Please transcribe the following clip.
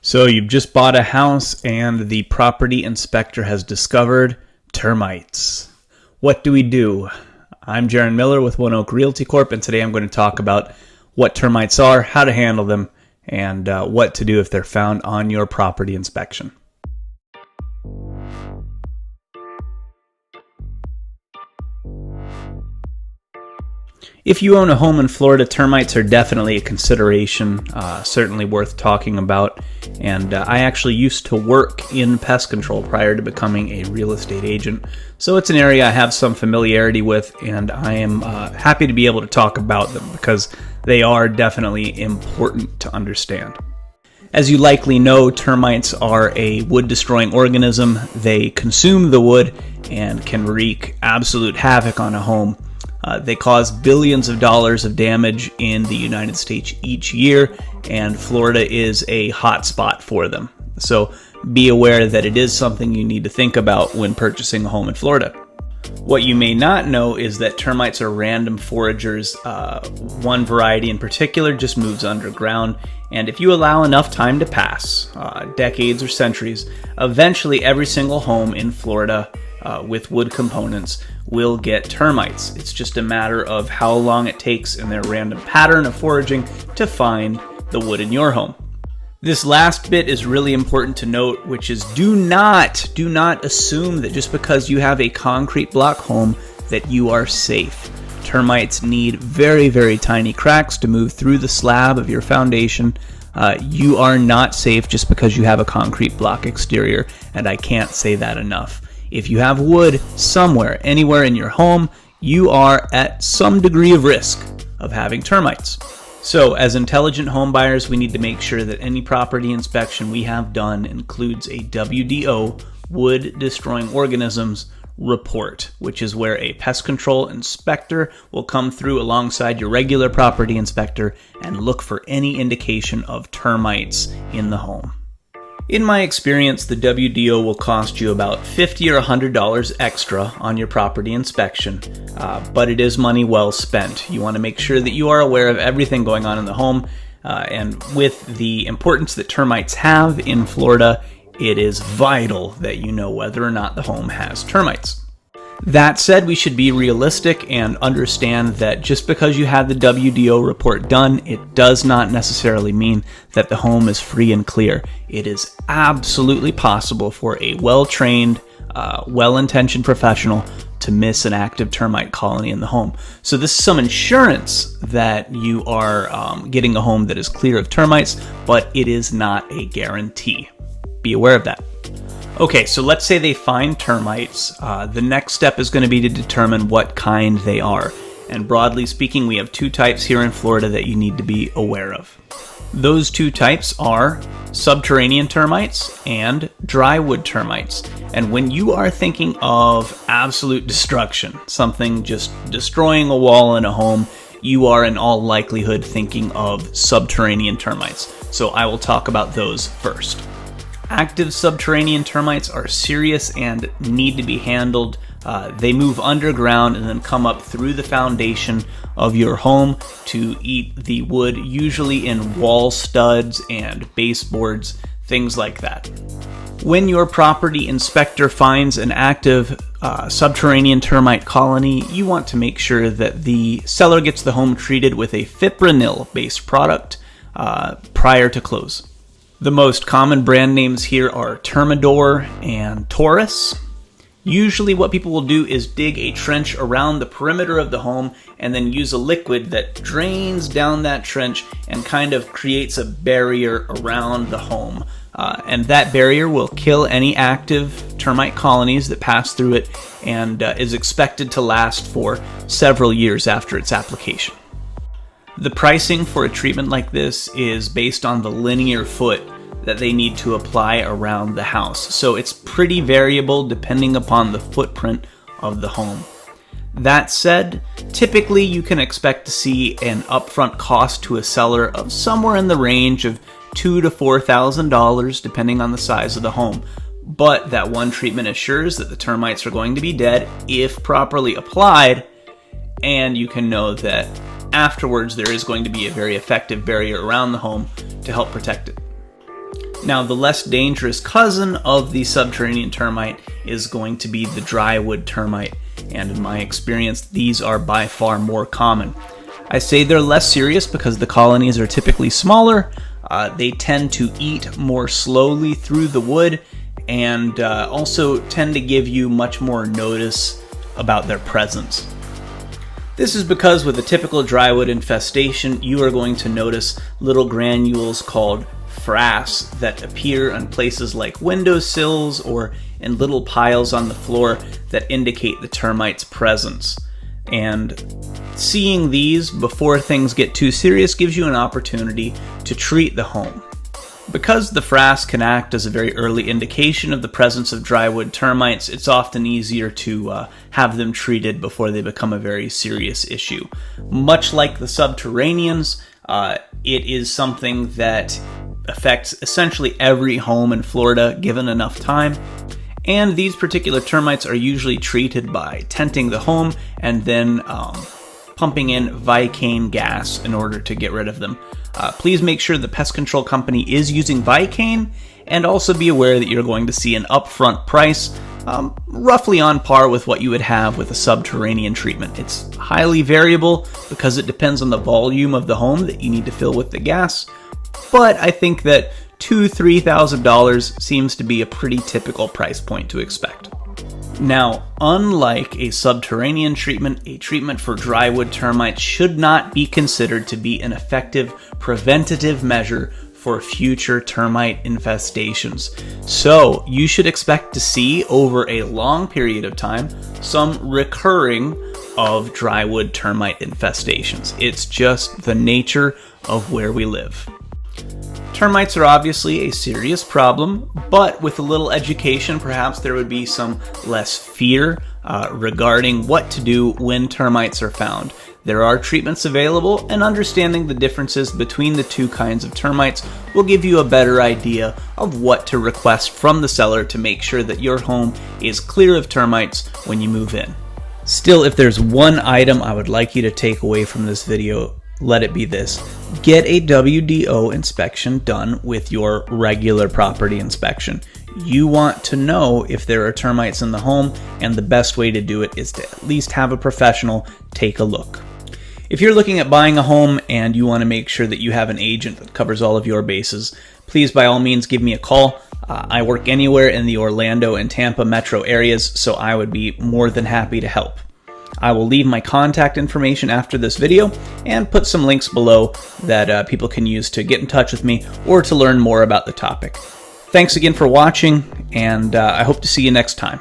So you've just bought a house and the property inspector has discovered termites. What do we do? I'm Jaron Miller with One Oak Realty Corp, and today I'm going to talk about what termites are, how to handle them, and what to do if they're found on your property inspection. If you own a home in Florida, termites are definitely a consideration, certainly worth talking about. And I actually used to work in pest control prior to becoming a real estate agent. So it's an area I have some familiarity with, and I am happy to be able to talk about them because they are definitely important to understand. As you likely know, termites are a wood-destroying organism. They consume the wood and can wreak absolute havoc on a home. They cause billions of dollars of damage in the United States each year, and Florida is a hot spot for them. So be aware that it is something you need to think about when purchasing a home in Florida. What you may not know is that termites are random foragers. One variety in particular just moves underground, and if you allow enough time to pass, decades or centuries, eventually every single home in Florida with wood components will get termites. It's just a matter of how long it takes in their random pattern of foraging to find the wood in your home. This last bit is really important to note, which is do not assume that just because you have a concrete block home that you are safe. Termites need very, very tiny cracks to move through the slab of your foundation. You are not safe just because you have a concrete block exterior, and I can't say that enough. If you have wood somewhere, anywhere in your home, you are at some degree of risk of having termites. So as intelligent home buyers, we need to make sure that any property inspection we have done includes a WDO, Wood Destroying Organisms, report, which is where a pest control inspector will come through alongside your regular property inspector and look for any indication of termites in the home. In my experience, the WDO will cost you about $50 or $100 extra on your property inspection, but it is money well spent. You want to make sure that you are aware of everything going on in the home, and with the importance that termites have in Florida, it is vital that you know whether or not the home has termites. That said, we should be realistic and understand that just because you have the WDO report done, it does not necessarily mean that the home is free and clear. It is absolutely possible for a well-trained, well-intentioned professional to miss an active termite colony in the home. So this is some insurance that you are getting a home that is clear of termites, but it is not a guarantee. Be aware of that. Okay, so let's say they find termites. The next step is going to be to determine what kind they are. And broadly speaking, we have two types here in Florida that you need to be aware of. Those two types are subterranean termites and dry wood termites. And when you are thinking of absolute destruction, something just destroying a wall in a home, you are in all likelihood thinking of subterranean termites. So I will talk about those first. Active subterranean termites are serious and need to be handled. They move underground and then come up through the foundation of your home to eat the wood, usually in wall studs and baseboards, things like that. When your property inspector finds an active subterranean termite colony, you want to make sure that the seller gets the home treated with a fipronil-based product prior to close. The most common brand names here are Thermador and Taurus. Usually what people will do is dig a trench around the perimeter of the home and then use a liquid that drains down that trench and kind of creates a barrier around the home. And that barrier will kill any active termite colonies that pass through it and is expected to last for several years after its application. The pricing for a treatment like this is based on the linear foot that they need to apply around the house. So it's pretty variable depending upon the footprint of the home. That said, typically you can expect to see an upfront cost to a seller of somewhere in the range of $2,000 to $4,000 depending on the size of the home. But that one treatment assures that the termites are going to be dead if properly applied, and you can know that afterwards there is going to be a very effective barrier around the home to help protect it. Now, the less dangerous cousin of the subterranean termite is going to be the dry wood termite, and in my experience, these are by far more common. I say they're less serious because the colonies are typically smaller, they tend to eat more slowly through the wood, and also tend to give you much more notice about their presence. This is because with a typical drywood infestation, you are going to notice little granules called frass that appear on places like windowsills or in little piles on the floor that indicate the termite's presence. And seeing these before things get too serious gives you an opportunity to treat the home. Because the frass can act as a very early indication of the presence of drywood termites, it's often easier to have them treated before they become a very serious issue. Much like the subterraneans, it is something that affects essentially every home in Florida given enough time. And these particular termites are usually treated by tenting the home and then pumping in Vicane gas in order to get rid of them. Please make sure the pest control company is using Vicane, and also be aware that you're going to see an upfront price roughly on par with what you would have with a subterranean treatment. It's highly variable because it depends on the volume of the home that you need to fill with the gas, but I think that $2,000–$3,000 seems to be a pretty typical price point to expect. Now, unlike a subterranean treatment, a treatment for drywood termites should not be considered to be an effective preventative measure for future termite infestations. So, you should expect to see over a long period of time some recurring of drywood termite infestations. It's just the nature of where we live. Termites are obviously a serious problem, but with a little education, perhaps there would be some less fear regarding what to do when termites are found. There are treatments available, and understanding the differences between the two kinds of termites will give you a better idea of what to request from the seller to make sure that your home is clear of termites when you move in. Still, if there's one item I would like you to take away from this video, let it be this: get a Wdo inspection done with your regular property inspection. You want to know if there are termites in the home, and the best way to do it is to at least have a professional take a look. If you're looking at buying a home and you want to make sure that you have an agent that covers all of your bases, please by all means give me a call. I work anywhere in the Orlando and Tampa metro areas, so I would be more than happy to help. I will leave my contact information after this video and put some links below that people can use to get in touch with me or to learn more about the topic. Thanks again for watching, and I hope to see you next time.